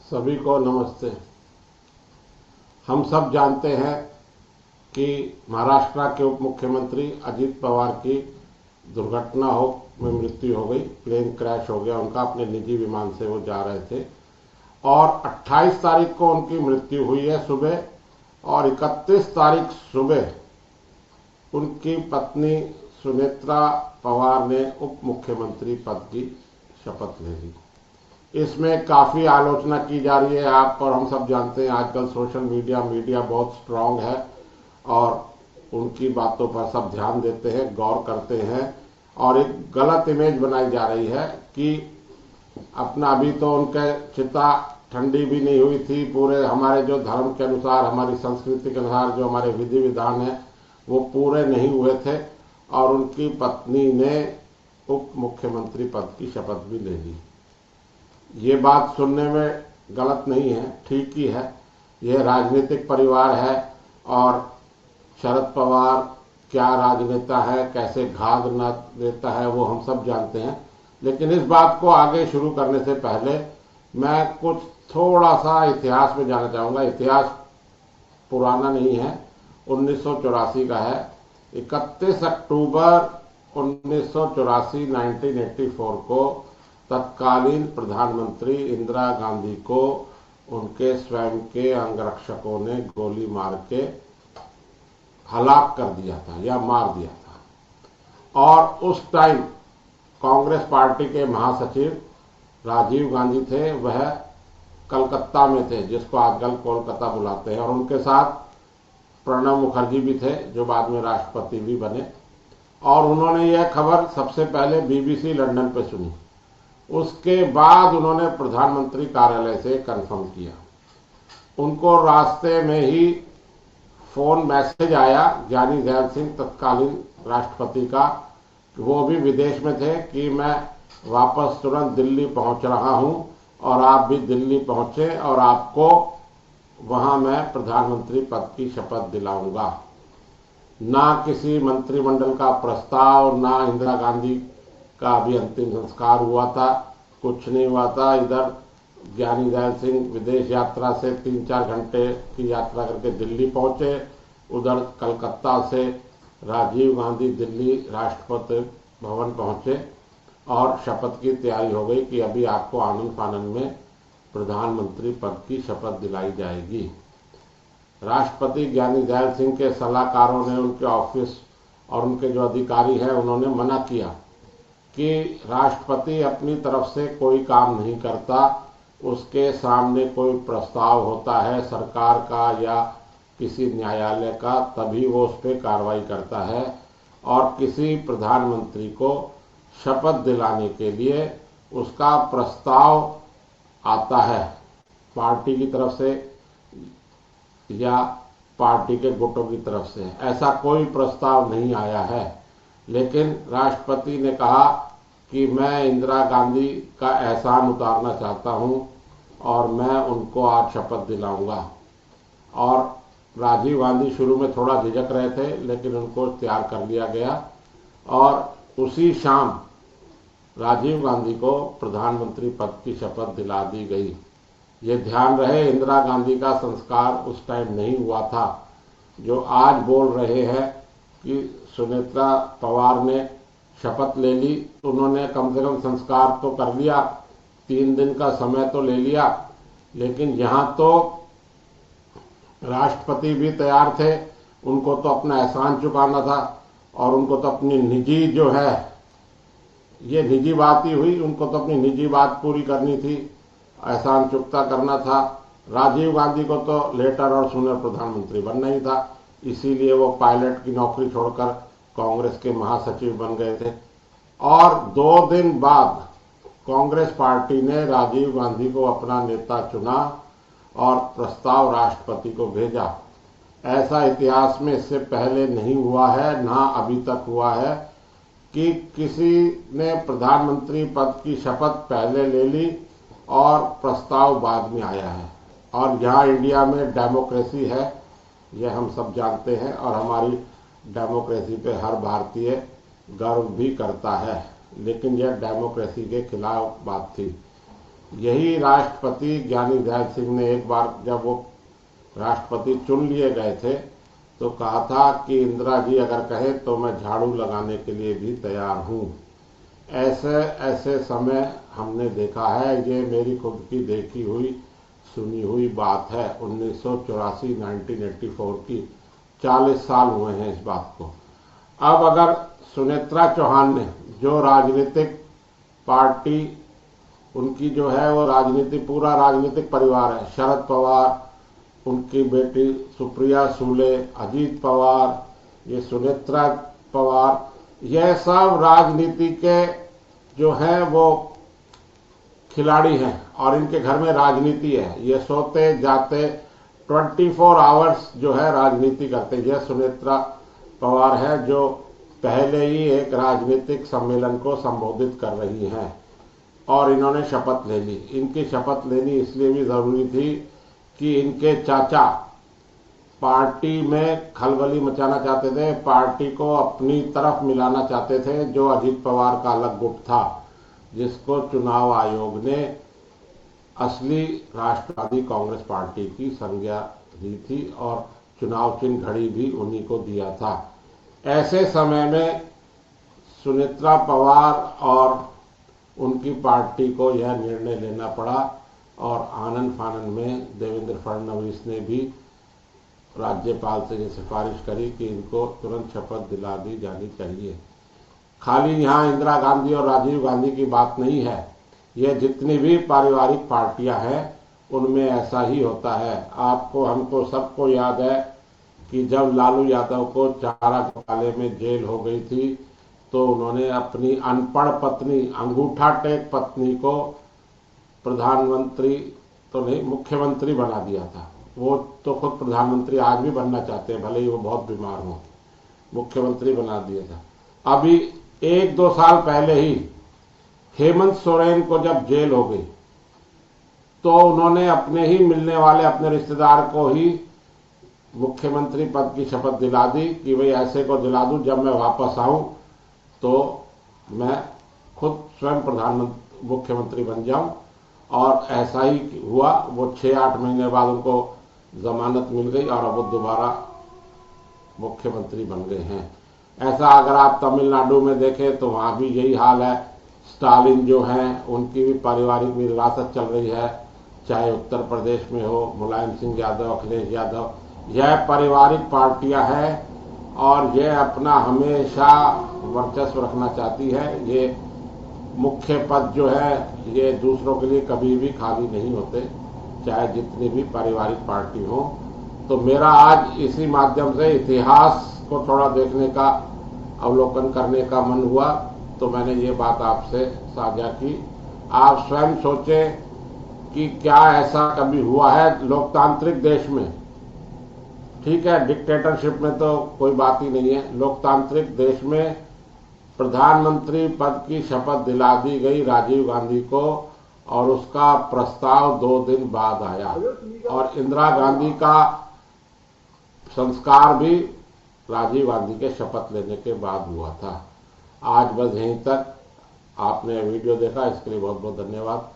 सभी को नमस्ते। हम सब जानते हैं कि महाराष्ट्र के उप मुख्यमंत्री अजित पवार की दुर्घटना में मृत्यु हो गई। प्लेन क्रैश हो गया उनका, अपने निजी विमान से वो जा रहे थे और 28 तारीख को उनकी मृत्यु हुई है सुबह, और 31 तारीख सुबह उनकी पत्नी सुनेत्रा पवार ने उप मुख्यमंत्री पद की शपथ ले ली। इसमें काफ़ी आलोचना की जा रही है। आप और हम सब जानते हैं आजकल सोशल मीडिया बहुत स्ट्रांग है और उनकी बातों पर सब ध्यान देते हैं, गौर करते हैं, और एक गलत इमेज बनाई जा रही है कि अपना अभी तो उनके चिता ठंडी भी नहीं हुई थी। पूरे हमारे जो धर्म के अनुसार, हमारी संस्कृति के अनुसार जो हमारे विधि विधान है वो पूरे नहीं हुए थे, और उनकी पत्नी ने उप मुख्यमंत्री पद की शपथ भी ले ली। ये बात सुनने में गलत नहीं है, ठीक ही है। यह राजनीतिक परिवार है और शरद पवार क्या राजनेता है, कैसे घात न देता है वो हम सब जानते हैं। लेकिन इस बात को आगे शुरू करने से पहले मैं कुछ थोड़ा सा इतिहास में जाना चाहूँगा। इतिहास पुराना नहीं है, 1984 का है। 31 अक्टूबर 1984 1984 को तत्कालीन प्रधानमंत्री इंदिरा गांधी को उनके स्वयं के अंगरक्षकों ने गोली मार के हलाक कर दिया था या मार दिया था। और उस टाइम कांग्रेस पार्टी के महासचिव राजीव गांधी थे, वह कलकत्ता में थे, जिसको आजकल कोलकाता बुलाते हैं, और उनके साथ प्रणब मुखर्जी भी थे जो बाद में राष्ट्रपति भी बने। और उन्होंने यह खबर सबसे पहले BBC लंदन पे सुनी। उसके बाद उन्होंने प्रधानमंत्री कार्यालय से कंफर्म किया। उनको रास्ते में ही फोन मैसेज आया ज्ञानी जैल सिंह तत्कालीन राष्ट्रपति का, वो भी विदेश में थे, कि मैं वापस तुरंत दिल्ली पहुंच रहा हूं और आप भी दिल्ली पहुंचे और आपको वहां मैं प्रधानमंत्री पद की शपथ दिलाऊंगा। ना किसी मंत्रिमंडल का प्रस्ताव, ना इंदिरा गांधी का भी अंतिम संस्कार हुआ था, कुछ नहीं हुआ था। इधर ज्ञानी जैल सिंह विदेश यात्रा से 3-4 घंटे की यात्रा करके दिल्ली पहुंचे, उधर कलकत्ता से राजीव गांधी दिल्ली राष्ट्रपति भवन पहुंचे और शपथ की तैयारी हो गई कि अभी आपको आनंद फानंद में प्रधानमंत्री पद की शपथ दिलाई जाएगी। राष्ट्रपति ज्ञानी जैल सिंह के सलाहकारों ने, उनके ऑफिस और उनके जो अधिकारी हैं, उन्होंने मना किया कि राष्ट्रपति अपनी तरफ से कोई काम नहीं करता, उसके सामने कोई प्रस्ताव होता है सरकार का या किसी न्यायालय का, तभी वो उस पर कार्रवाई करता है। और किसी प्रधानमंत्री को शपथ दिलाने के लिए उसका प्रस्ताव आता है पार्टी की तरफ से या पार्टी के गुटों की तरफ से। ऐसा कोई प्रस्ताव नहीं आया है। लेकिन राष्ट्रपति ने कहा कि मैं इंदिरा गांधी का एहसान उतारना चाहता हूं और मैं उनको आज शपथ दिलाऊंगा। और राजीव गांधी शुरू में थोड़ा झिझक रहे थे, लेकिन उनको तैयार कर लिया गया और उसी शाम राजीव गांधी को प्रधानमंत्री पद की शपथ दिला दी गई। ये ध्यान रहे, इंदिरा गांधी का संस्कार उस टाइम नहीं हुआ था। जो आज बोल रहे हैं कि सुनेत्रा पवार ने शपथ ले ली, उन्होंने कम से कम संस्कार तो कर लिया, 3 दिन का समय तो ले लिया। लेकिन यहाँ तो राष्ट्रपति भी तैयार थे, उनको तो अपना एहसान चुकाना था और उनको तो अपनी निजी जो है, ये निजी बात ही हुई, उनको तो अपनी निजी बात पूरी करनी थी, एहसान चुकता करना था। राजीव गांधी को तो लेटर और सूनर प्रधानमंत्री बनना ही था, इसीलिए वो पायलट की नौकरी छोड़कर कांग्रेस के महासचिव बन गए थे। और 2 दिन बाद कांग्रेस पार्टी ने राजीव गांधी को अपना नेता चुना और प्रस्ताव राष्ट्रपति को भेजा। ऐसा इतिहास में इससे पहले नहीं हुआ है, ना अभी तक हुआ है कि किसी ने प्रधानमंत्री पद की शपथ पहले ले ली और प्रस्ताव बाद में आया है। और यहाँ इंडिया में डेमोक्रेसी है, यह हम सब जानते हैं, और हमारी डेमोक्रेसी पे हर भारतीय गर्व भी करता है। लेकिन यह डेमोक्रेसी के खिलाफ बात थी। यही राष्ट्रपति ज्ञानी ध्यान सिंह ने एक बार जब वो राष्ट्रपति चुन लिए गए थे तो कहा था कि इंदिरा जी अगर कहे तो मैं झाड़ू लगाने के लिए भी तैयार हूं। ऐसे ऐसे समय हमने देखा है। ये मेरी खुद की देखी हुई सुनी हुई बात है। 1984 1984 की 40 साल हुए हैं इस बात को। अब अगर सुनेत्रा चौहान ने जो राजनीतिक पार्टी उनकी जो है वो पूरा राजनीतिक परिवार है, शरद पवार, उनकी बेटी सुप्रिया सूले, अजीत पवार, ये सुनेत्रा पवार, यह सब राजनीति के जो है वो खिलाड़ी हैं और इनके घर में राजनीति है। ये सोते जाते 24 आवर्स जो है राजनीति करते। यह सुनेत्रा पवार है जो पहले ही एक राजनीतिक सम्मेलन को संबोधित कर रही हैं और इन्होंने शपथ ले ली। इनकी शपथ लेनी इसलिए भी जरूरी थी कि इनके चाचा पार्टी में खलबली मचाना चाहते थे, पार्टी को अपनी तरफ मिलाना चाहते थे, जो अजीत पवार का अलग गुट था, जिसको चुनाव आयोग ने असली राष्ट्रवादी कांग्रेस पार्टी की संज्ञा दी थी और चुनाव चिन्ह घड़ी भी उन्हीं को दिया था। ऐसे समय में सुनेत्रा पवार और उनकी पार्टी को यह निर्णय लेना पड़ा और आनन फानन में देवेंद्र फडणवीस ने भी राज्यपाल से ये सिफारिश करी कि इनको तुरंत शपथ दिला दी जानी चाहिए। खाली यहाँ इंदिरा गांधी और राजीव गांधी की बात नहीं है, यह जितनी भी पारिवारिक पार्टियां हैं उनमें ऐसा ही होता है। आपको हमको सबको याद है कि जब लालू यादव को चारा घोटाले में जेल हो गई थी तो उन्होंने अपनी अनपढ़ पत्नी, अंगूठा टेक पत्नी को प्रधानमंत्री तो नहीं मुख्यमंत्री बना दिया था। वो तो खुद प्रधानमंत्री आज भी बनना चाहते हैं, भले ही वो बहुत बीमार हो, मुख्यमंत्री बना दिया था। अभी 1-2 साल पहले ही हेमंत सोरेन को जब जेल हो गई तो उन्होंने अपने ही मिलने वाले अपने रिश्तेदार को ही मुख्यमंत्री पद की शपथ दिला दी कि भाई ऐसे को दिला दूं, जब मैं वापस आऊं तो मैं खुद स्वयं मुख्यमंत्री बन जाऊं। और ऐसा ही हुआ। वो 6-8 महीने बाद उनको जमानत मिल गई और अब वो दोबारा मुख्यमंत्री बन गए हैं। ऐसा अगर आप तमिलनाडु में देखें तो वहां भी यही हाल है। स्टालिन जो हैं उनकी भी पारिवारिक विरासत चल रही है, चाहे उत्तर प्रदेश में हो मुलायम सिंह यादव, अखिलेश यादव। यह पारिवारिक पार्टियां हैं और यह अपना हमेशा वर्चस्व रखना चाहती है। ये मुख्य पद जो है ये दूसरों के लिए कभी भी खाली नहीं होते, चाहे जितनी भी पारिवारिक पार्टी हो। तो मेरा आज इसी माध्यम से इतिहास को थोड़ा देखने का, अवलोकन करने का मन हुआ, तो मैंने ये बात आपसे साझा की। आप स्वयं सोचें कि क्या ऐसा कभी हुआ है लोकतांत्रिक देश में। ठीक है, डिक्टेटरशिप में तो कोई बात ही नहीं है। लोकतांत्रिक देश में प्रधानमंत्री पद की शपथ दिला दी गई राजीव गांधी को और उसका प्रस्ताव 2 दिन बाद आया और इंदिरा गांधी का संस्कार भी राजीव गांधी के शपथ लेने के बाद हुआ था। आज बस यहीं तक। आपने वीडियो देखा, इसके लिए बहुत बहुत धन्यवाद।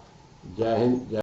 जय हिंद।